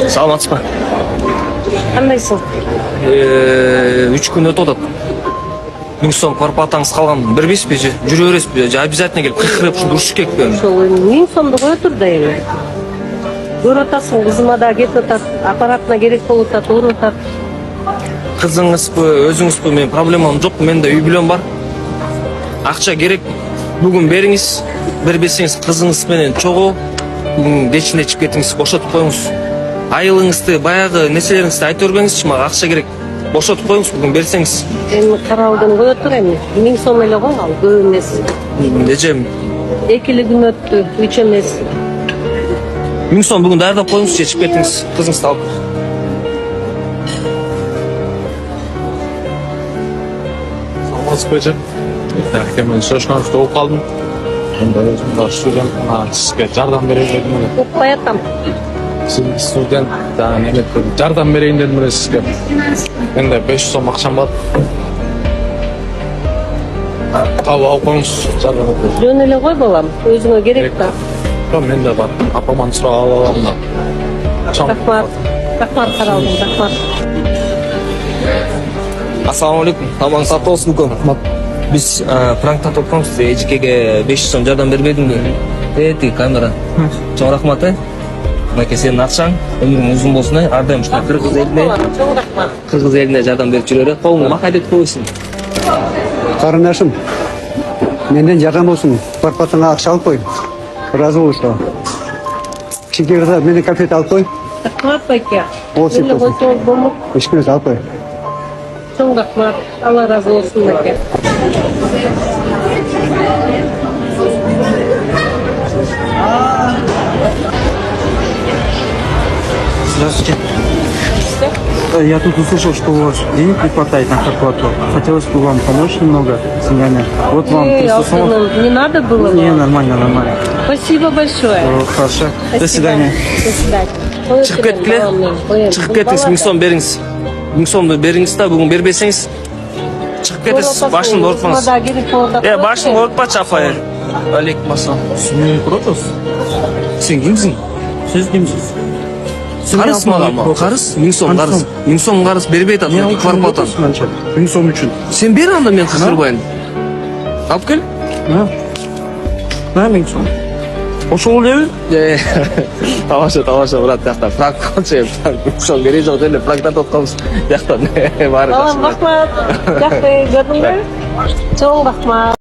Саламатсызбы? Кандайсың? 3 күн өтіп атат. 1000 сом квартплатаңыз қалған. Бербейсізбі же? Жүрө бересізбі же? Обязательно келіп қырқырып ушинтип урушуп кетпи? Ошол 1000 сомду кое тур да эми. Көрүп атасың, кызыма да кетип атат, аппаратына керек болуп атат, уруп атат. Кызыңызбы, өзүңүзбү? Мен проблемам жок, менде үй бүлөм бар. Акча керек. Бүгүн бериңиз. Бербесеңиз кызыңыз менен чогуу бүгүн кечинде чыгып кетиңиз, бошотуп коюңуз. Айылыңызды, баягы нерселериңизди айтып бербеңизчи, мага акча керек. Бошотуп коюңуз, бүгүн берсеңиз. Эми каралдым кое тур эми. 1000 сом эле го ал, көп эмес. Эжем, 2 күн өттү, 3 эмес. 1000 сом бүгүн даярдап коюңуз, чечип кетиңиз, кызыңызды алып. Саламатсызбы эже? Мен шошконуп болуп калдым. Енді өзімді студент, сізге жардам берейін дедім міне. Укпай атам. Сіз студент, жардам берейін дедім міне сізге. Енді 500 сом ақшам бар. Тауып алып қойыңыз, жардам берейін. Жөн эле кой балам, өзүңө керек да. Мен де бар, апаман сұрап ала аламын да. Рахмат, рахмат каралдым, рахмат. Ассаламу алейкум. Тамаң сатып болсын мүмкін. Biz prankta toplamız Ejike'ye 500 son jardan bermedin mi? Evet, kamera. Çok rahmat. Maka senin akşam ömrün uzun olsun. Ardayım işte Kırgız eline jardan berip жүрөөр. Kolunu maka edip koysun. Карындашым, менден жардам болсын. Квартплатаңа акча алып кой. Разы болушу. Чекерде менен конфет алып кой. Рахмат байке. Болсын, Эле болсын. койсоңуз болмок. Ешкіміз алып кой. Чоң рахмат. Алла разы болсын байке. Здравствуйте. Я тут услышал, что у вас денег не хватает на квартплату. Хотелось бы вам помочь немного с деньгами. Вот вам 300 сомов. Не надо было? Не, нормально, нормально. Спасибо большое. Хорошо. Спасибо. До свидания. До свидания. Çıkıp ketkile. Çıkıp ketiniz, 1000 som beriniz. 1000 somdu beriniz da bugün berbeseniz. Çıkıp ketiniz, başını doğrultmanız. Başını doğrultmaçı afayır. Aleyküm assalam. Сен против? Sen kimsin? Siz kimsiz? Karıs mı ama? Karıs? 1000 som karıs. 1000 som karıs berбей атат. Квартплатан. 1000 сом үшін. Sen bir anda men kıkırbayın. Alып gel. На 1000 сом. Ошол элеби? Тамаша брат, тияқта франк болчу, ошол керек жок эле франктан тотконбуз. Тияқта баары Балам, рахмат. Жакшы көрдүңбү? Чоң рахмат.